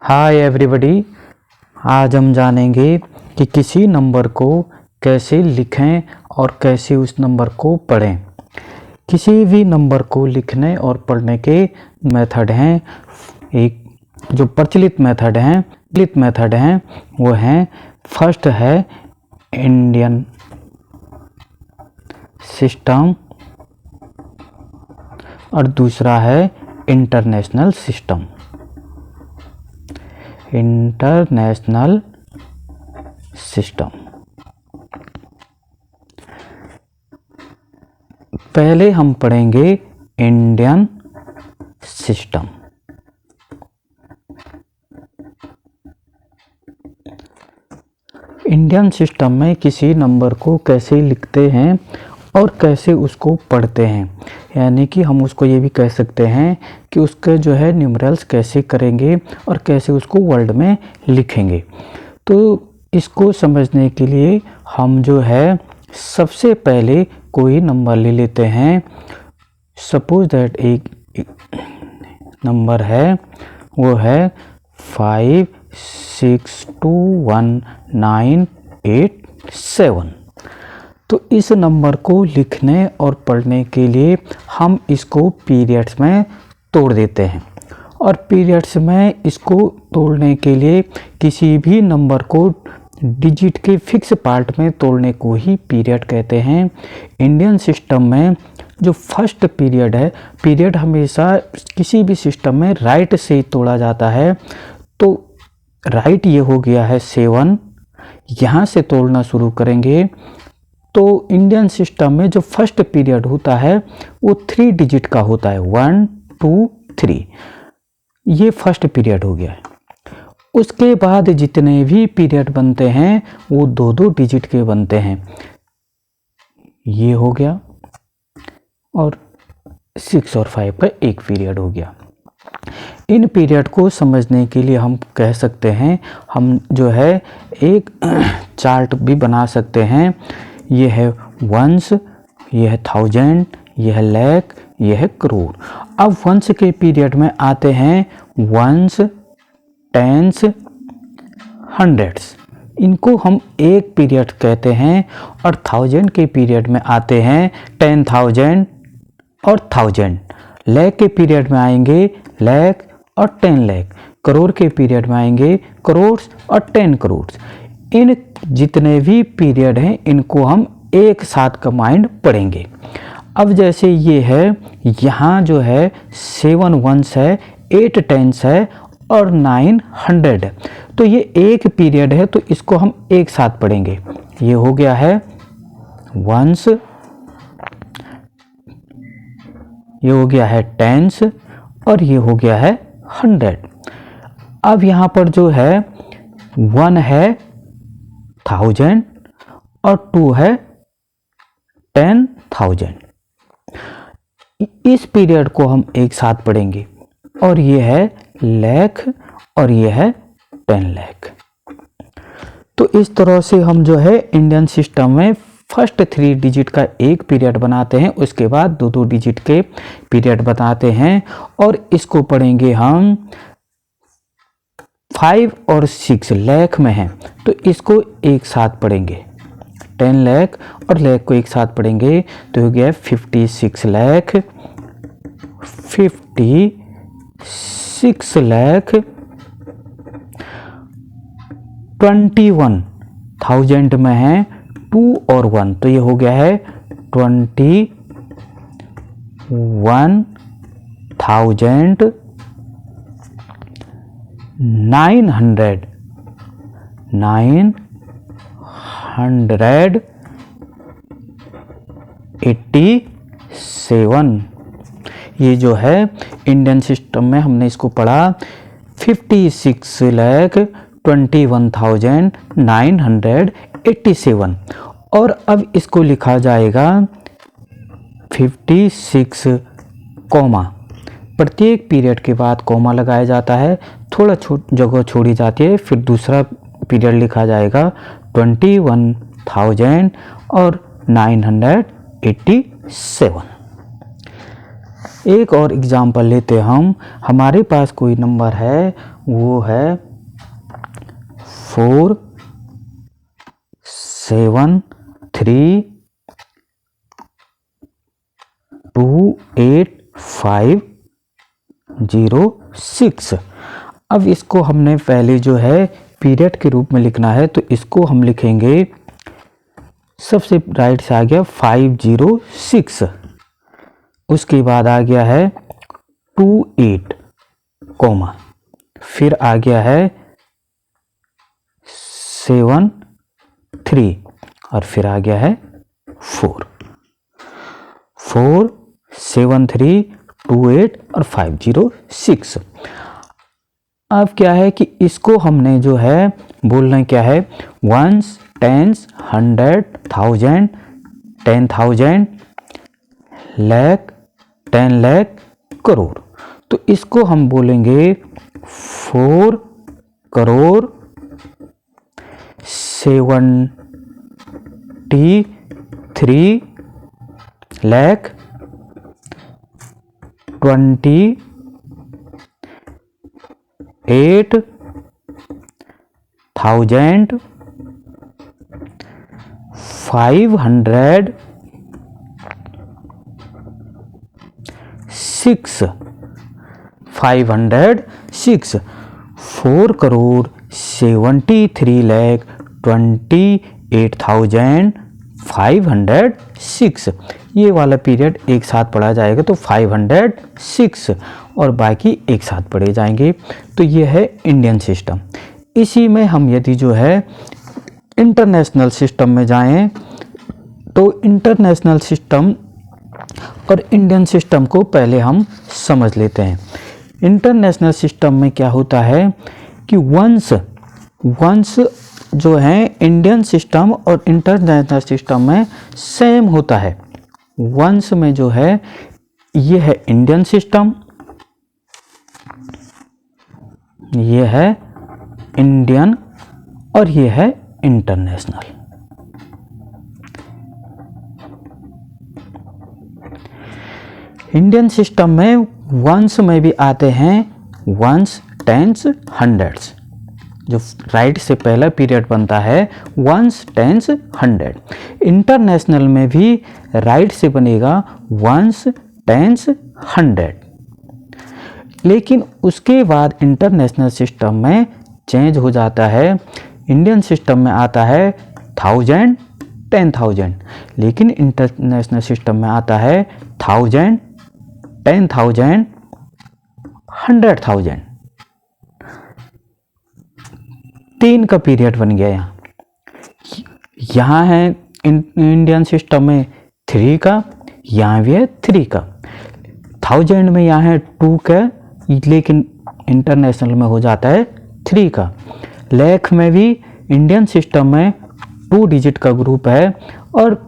Hi everybody. आज हम जानेंगे कि किसी नंबर को कैसे लिखें और कैसे उस नंबर को पढ़ें। किसी भी नंबर को लिखने और पढ़ने के मेथड हैं। एक जो प्रचलित मेथड हैं वो हैं, फर्स्ट है इंडियन सिस्टम और दूसरा है इंटरनेशनल सिस्टम। पहले हम पढ़ेंगे इंडियन सिस्टम। इंडियन सिस्टम में किसी नंबर को कैसे लिखते हैं और कैसे उसको पढ़ते हैं, यानी कि हम उसको ये भी कह सकते हैं कि उसके जो है न्यूमरल्स कैसे करेंगे और कैसे उसको वर्ड में लिखेंगे। तो इसको समझने के लिए हम जो है सबसे पहले कोई नंबर ले लेते हैं। सपोज दैट एक नंबर है, वो है 56219887। तो इस नंबर को लिखने और पढ़ने के लिए हम इसको पीरियड्स में तोड़ देते हैं, और पीरियड्स में इसको तोड़ने के लिए किसी भी नंबर को डिजिट के फिक्स पार्ट में तोड़ने को ही पीरियड कहते हैं। इंडियन सिस्टम में जो फर्स्ट पीरियड है, पीरियड हमेशा किसी भी सिस्टम में राइट से ही तोड़ा जाता है। तो राइट ये हो गया है 7, यहाँ से तोड़ना शुरू करेंगे तो इंडियन सिस्टम में जो फर्स्ट पीरियड होता है वो 3 डिजिट का होता है, 1 2 3। ये फर्स्ट पीरियड हो गया है। उसके बाद जितने भी पीरियड बनते हैं वो 2-2 डिजिट के बनते हैं। ये हो गया, और 6 और 5 का एक पीरियड हो गया। इन पीरियड को समझने के लिए हम कह सकते हैं, हम जो है एक चार्ट भी बना सकते हैं। ये है वंस, ये है थाउजेंड, ये है लाख, ये है करोड़। अब वंस के पीरियड में आते हैं वंस, टेंस, हंड्रेड्स, इनको हम एक पीरियड कहते हैं। और थाउजेंड के पीरियड में आते हैं 10,000 और 1000। लाख के पीरियड में आएंगे लाख और 10 लाख। करोड़ के पीरियड में आएंगे करोड़ और 10 करोड़। इन जितने भी पीरियड हैं इनको हम एक साथ कंबाइंड पढ़ेंगे। अब जैसे ये है, यहाँ जो है 7 वंस है, 8 टेंस है और 9 100 है। तो ये एक पीरियड है, तो इसको हम एक साथ पढ़ेंगे। ये हो गया है वंस, ये हो गया है टेंस और ये हो गया है 100। अब यहाँ पर जो है 1 है 1000 और 2 है 10,000। इस पीरियड को हम एक साथ पढ़ेंगे, और ये है लाख और ये है 10 लाख। तो इस तरह से हम जो है इंडियन सिस्टम में फर्स्ट 3 डिजिट का एक पीरियड बनाते हैं, उसके बाद 2-2 डिजिट के पीरियड बनाते हैं, और इसको पढ़ेंगे हम 5 और 6 लाख में है, तो इसको एक साथ पढ़ेंगे। 10 लाख और लाख को एक साथ पढ़ेंगे तो हो गया 56 लाख, 56 लाख। 21,000 में है 2 और 1, तो ये हो गया है 21,900। 987। ये जो है इंडियन सिस्टम में हमने इसको पढ़ा 56,21,987। और अब इसको लिखा जाएगा 56 कॉमा, प्रत्येक पीरियड के बाद कॉमा लगाया जाता है, थोड़ा जगह छोड़ी जाती है, फिर दूसरा पीरियड लिखा जाएगा 21,000 और 987। एक और एग्जाम्पल लेते हम। हमारे पास कोई नंबर है, वो है 4 7 3 2 8 5 0 6। अब इसको हमने पहले जो है पीरियड के रूप में लिखना है, तो इसको हम लिखेंगे, सबसे राइट से आ गया 506, उसके बाद आ गया है 28 कोमा, फिर आ गया है 7 3 और फिर आ गया है 4 7 3 2 8 और 506। अब क्या है कि इसको हमने जो है बोलना क्या है, वंस, टेंस, 100, 1000, 10,000, लाख, 10 लाख, करोड़। तो इसको हम बोलेंगे 4 करोड़ 73 लाख 28,506 506 4 करोड़ 73 लाख 28,506। ये वाला पीरियड एक साथ पढ़ा जाएगा तो 506 और बाकी एक साथ पढ़े जाएंगे। तो ये है इंडियन सिस्टम। इसी में हम यदि जो है इंटरनेशनल सिस्टम में जाएं तो इंटरनेशनल सिस्टम और इंडियन सिस्टम को पहले हम समझ लेते हैं। इंटरनेशनल सिस्टम में क्या होता है कि वंस जो है इंडियन सिस्टम और इंटरनेशनल सिस्टम में सेम होता है। वंस में जो है ये है इंडियन सिस्टम, ये है इंडियन और ये है इंटरनेशनल। इंडियन सिस्टम में वंस में भी आते हैं वंस, टेंस, हंड्रेड्स। जो राइट से पहला पीरियड बनता है वंस, टेंस, 100। इंटरनेशनल में भी राइट से बनेगा वंस, टेंस, 100। लेकिन उसके बाद इंटरनेशनल सिस्टम में चेंज हो जाता है। इंडियन सिस्टम में आता है 1000, 10,000, लेकिन इंटरनेशनल सिस्टम में आता है 1000, 10,000, 100,000। 3 का पीरियड बन गया। यहाँ है इंडियन सिस्टम में 3 का, यहाँ भी है 3 का। 1000 में यहाँ है 2 का, लेकिन इंटरनेशनल में हो जाता है 3 का। लाख में भी इंडियन सिस्टम में 2 डिजिट का ग्रुप है और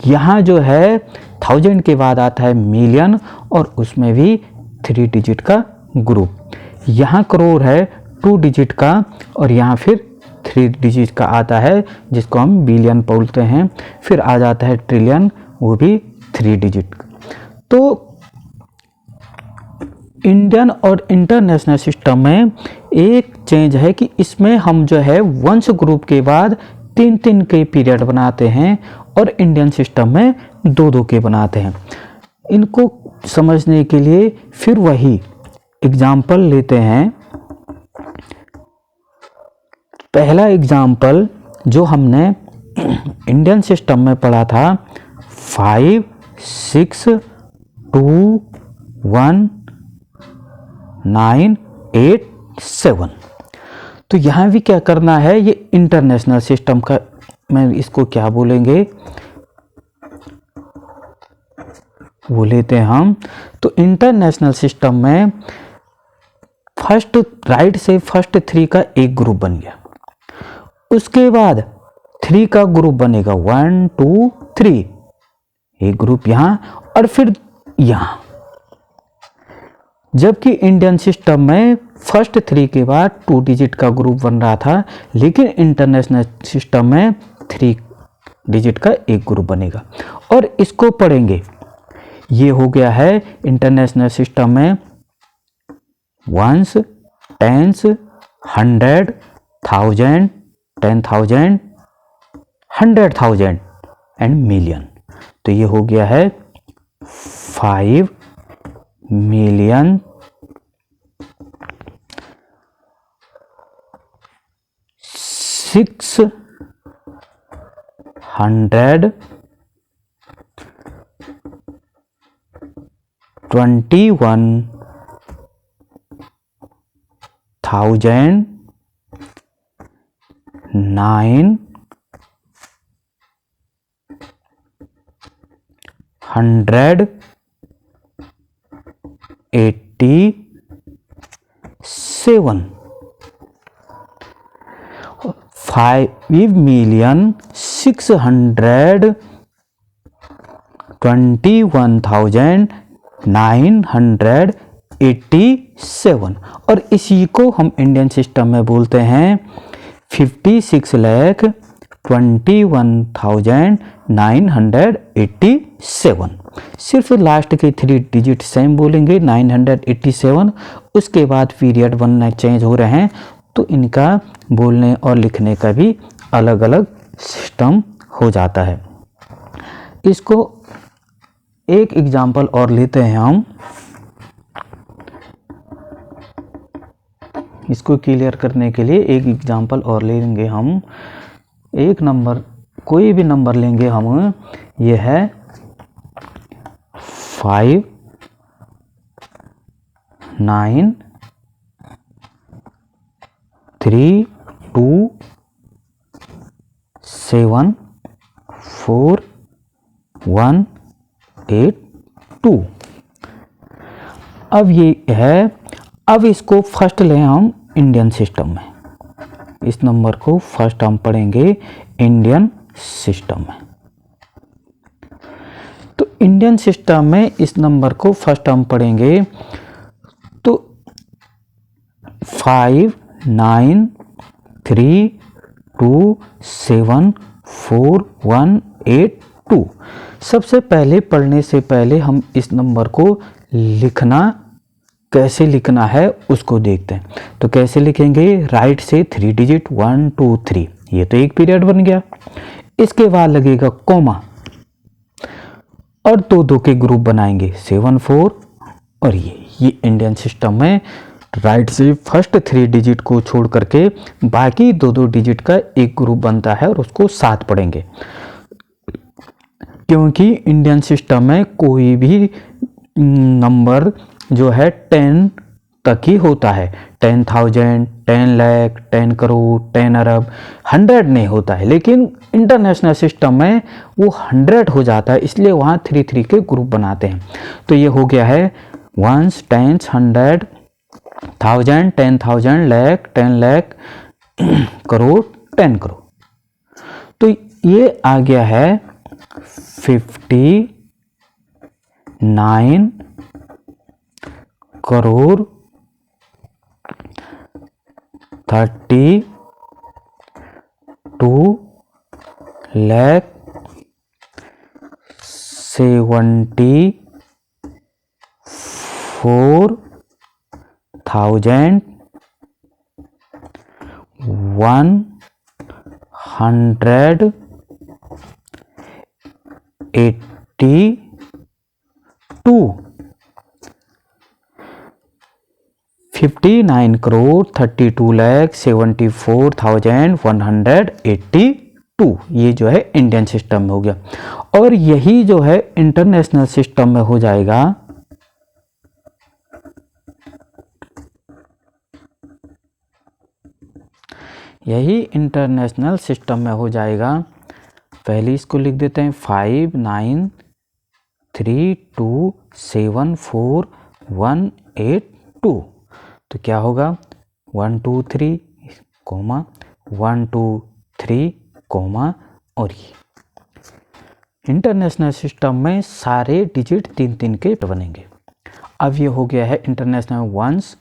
यहाँ जो है 1000 के बाद आता है मिलियन और उसमें भी 3 डिजिट का ग्रुप। यहाँ करोड़ है 2 डिजिट का और यहाँ फिर 3 डिजिट का आता है जिसको हम बिलियन बोलते हैं। फिर आ जाता है ट्रिलियन, वो भी 3 डिजिट। तो इंडियन और इंटरनेशनल सिस्टम में एक चेंज है कि इसमें हम जो है वंश ग्रुप के बाद 3-3 के पीरियड बनाते हैं और इंडियन सिस्टम में 2-2 के बनाते हैं। इनको समझने के लिए फिर वही एग्जाम्पल लेते हैं। पहला एग्जाम्पल जो हमने इंडियन सिस्टम में पढ़ा था 5 6 2 1 9 8 7। तो यहाँ भी क्या करना है, ये इंटरनेशनल सिस्टम का मैं इसको क्या बोलेंगे वो लेते हैं हम। तो इंटरनेशनल सिस्टम में फर्स्ट राइट से फर्स्ट 3 का एक ग्रुप बन गया, उसके बाद 3 का ग्रुप बनेगा 1 2 3, एक ग्रुप यहाँ और फिर यहाँ। जबकि इंडियन सिस्टम में फर्स्ट 3 के बाद 2 डिजिट का ग्रुप बन रहा था, लेकिन इंटरनेशनल सिस्टम में 3 डिजिट का एक ग्रुप बनेगा और इसको पढ़ेंगे। ये हो गया है इंटरनेशनल सिस्टम में ones, tens, hundred, thousand, 10,000, 100,000 and million. तो ये हो गया है 5 मिलियन 621,987 5,621,987 और इसी को हम इंडियन सिस्टम में बोलते हैं 56,21,987। सिर्फ लास्ट के 3 डिजिट सेम बोलेंगे 987, उसके बाद पीरियड 1 चेंज हो रहे हैं तो इनका बोलने और लिखने का भी अलग अलग सिस्टम हो जाता है। इसको एक एग्जाम्पल और लेते हैं हम, इसको क्लियर करने के लिए एक एग्जाम्पल और लेंगे हम। एक नंबर, कोई भी नंबर लेंगे हम, ये है 5, 9, 3, 2, 7, 4, 1, 8, 2। अब ये है, अब इसको फर्स्ट लें हम इंडियन सिस्टम में। इस नंबर को फर्स्ट हम पढ़ेंगे इंडियन सिस्टम में। तो इंडियन सिस्टम में इस नंबर को फर्स्ट हम पढ़ेंगे तो 5, 9, 3, 2, 7, 4, 1, 8, 2। सबसे पहले पढ़ने से पहले हम इस नंबर को लिखना, कैसे लिखना है उसको देखते हैं। तो कैसे लिखेंगे, राइट से 3 डिजिट 1, 2, 3, ये तो एक पीरियड बन गया। इसके बाद लगेगा कोमा और दो के ग्रुप बनाएंगे 7, 4 और ये इंडियन सिस्टम में राइट से फर्स्ट 3 डिजिट को छोड़ करके बाकी दो डिजिट का एक ग्रुप बनता है और उसको साथ पढ़ेंगे, क्योंकि इंडियन सिस्टम में कोई भी नंबर जो है 10 तक ही होता है। 10,000, 10 लाख, 10 करोड़, 10 अरब, 100 नहीं होता है। लेकिन इंटरनेशनल सिस्टम में वो 100 हो जाता है, इसलिए वहाँ 3 के ग्रुप बनाते हैं। तो ये हो गया है 1, 10, 100, 1000, 10,000, लाख, 10 लाख, करोड़, 10 करोड़। तो ये आ गया है 59 करोड़ 32 लाख 74,182। 59 करोड़ 32 लाख 74,182। ये जो है इंडियन सिस्टम में हो गया। और यही जो है इंटरनेशनल सिस्टम में हो जाएगा पहले इसको लिख देते हैं 5, 9, 3, 2, 7, 4, 1, 8, 2। तो क्या होगा 1, 2, 3, कोमा 1, 2, 3, कोमा। और ये इंटरनेशनल सिस्टम में सारे डिजिट 3 के बनेंगे। अब ये हो गया है इंटरनेशनल 1s,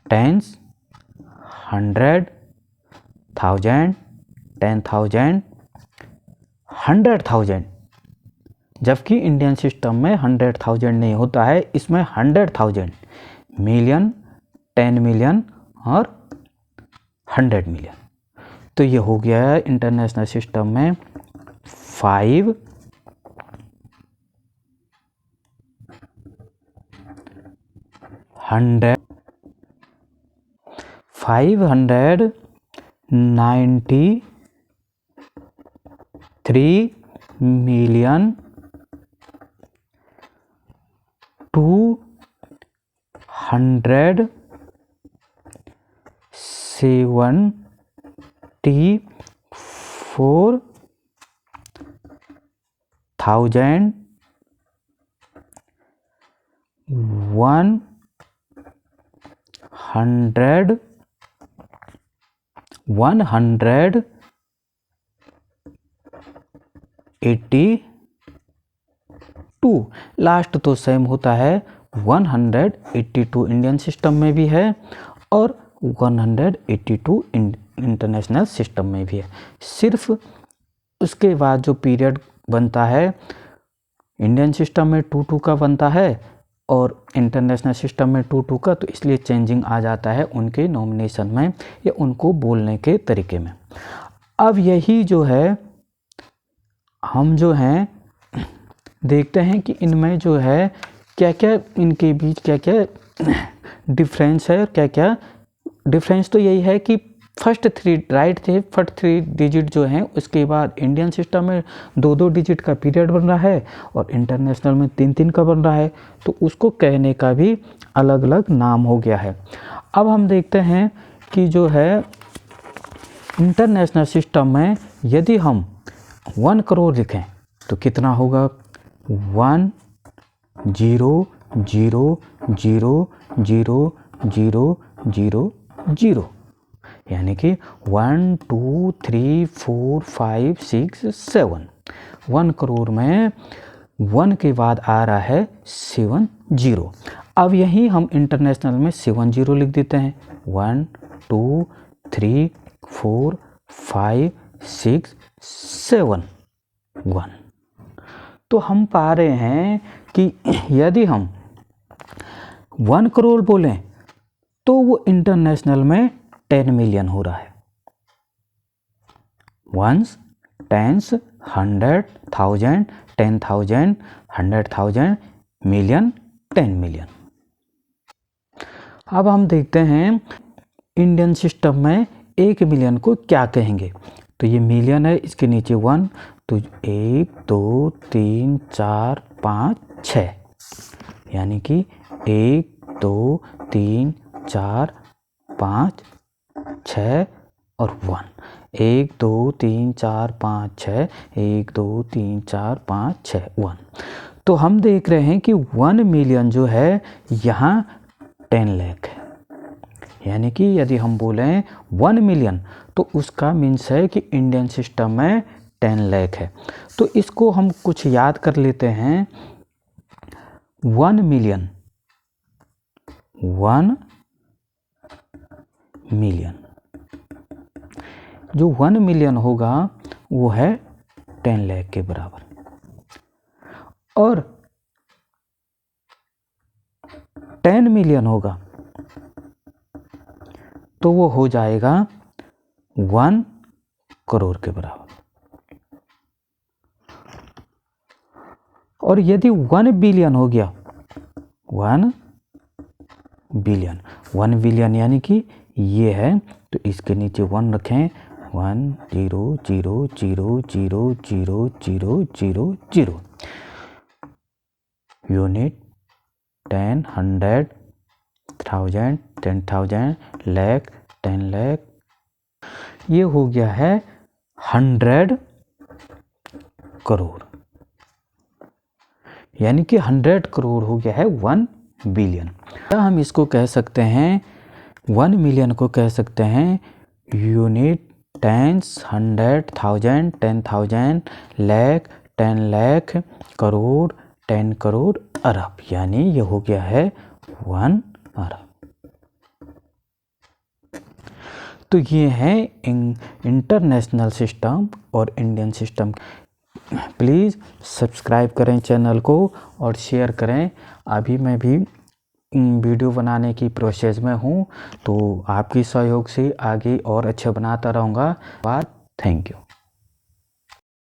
10s, 100, 1000, 10,000, 100,000। जबकि इंडियन सिस्टम में 100,000 नहीं होता है, इसमें 100,000, मिलियन, 10 मिलियन और 100 मिलियन। तो ये हो गया है इंटरनेशनल सिस्टम में 500 593 मिलियन 274,100 182। लास्ट तो सेम होता है, 182 इंडियन सिस्टम में भी है और 182 इंटरनेशनल सिस्टम में भी है। सिर्फ उसके बाद जो पीरियड बनता है इंडियन सिस्टम में 2 का बनता है और इंटरनेशनल सिस्टम में 2 का, तो इसलिए चेंजिंग आ जाता है उनके नॉमिनेशन में या उनको बोलने के तरीके में। अब यही जो है हम जो हैं देखते हैं कि इनमें जो है क्या क्या इनके बीच क्या क्या डिफरेंस है और क्या क्या डिफरेंस। तो यही है कि फर्स्ट 3 राइट थे, फर्स्ट 3 डिजिट जो हैं, उसके बाद इंडियन सिस्टम में 2-2 डिजिट का पीरियड बन रहा है और इंटरनेशनल में 3-3 का बन रहा है, तो उसको कहने का भी अलग अलग नाम हो गया है। अब हम देखते हैं कि जो है इंटरनेशनल सिस्टम में यदि हम 1 करोड़ लिखें तो कितना होगा, 1 0 0 0 0 0 0 0, यानी कि 1 2 3 4 5 6 7। 1 करोड़ में 1 के बाद आ रहा है 7 0। अब यही हम इंटरनेशनल में 7 0 लिख देते हैं, 1 2 3 4 5 6 7 1। तो हम पा रहे हैं कि यदि हम 1 करोड़ बोलें तो वो इंटरनेशनल में 10 मिलियन हो रहा है। Ones, tens, 100, 1000, 10,000, 100,000, million, 10 million. अब हम देखते हैं इंडियन सिस्टम में 1 मिलियन को क्या कहेंगे। तो ये मिलियन है, इसके नीचे 1, तो 1 2 3 4 5 6, यानी कि 1 2 3 4 5 6 और 1, 1 2 3 4 5 6, 1 2 3 4 5 6 1। तो हम देख रहे हैं कि 1 मिलियन जो है यहाँ 10 लाख है, यानी कि यदि हम बोलें 1 मिलियन तो उसका मीन्स है कि इंडियन सिस्टम में 10 लाख है। तो इसको हम कुछ याद कर लेते हैं। 1 मिलियन, 1 मिलियन, जो 1 मिलियन होगा वो है 10 लाख के बराबर, और 10 मिलियन होगा तो वो हो जाएगा 1 करोड़ के बराबर। और यदि 1 बिलियन हो गया, 1 बिलियन, 1 बिलियन यानी कि ये है, तो इसके नीचे 1 रखें, 1 0 0 0 0 0 0 0 0, यूनिट, 10, 100, 1000, 10,000, लाख, 10 लाख। ये हो गया है 100 करोड़, यानी कि 100 करोड़ हो गया है 1 बिलियन। हम इसको कह सकते हैं, 1 मिलियन को कह सकते हैं यूनिट, टेंस, 100, 1000, 10,000, लाख, 10 लाख, करोड़, 10 करोड़, अरब, यानी ये हो गया है 1 अरब। तो ये है इंटरनेशनल सिस्टम और इंडियन सिस्टम। प्लीज़ सब्सक्राइब करें चैनल को और शेयर करें। अभी मैं भी वीडियो बनाने की प्रोसेस में हूँ, तो आपके सहयोग से आगे और अच्छे बनाता रहूँगा। बात, थैंक यू।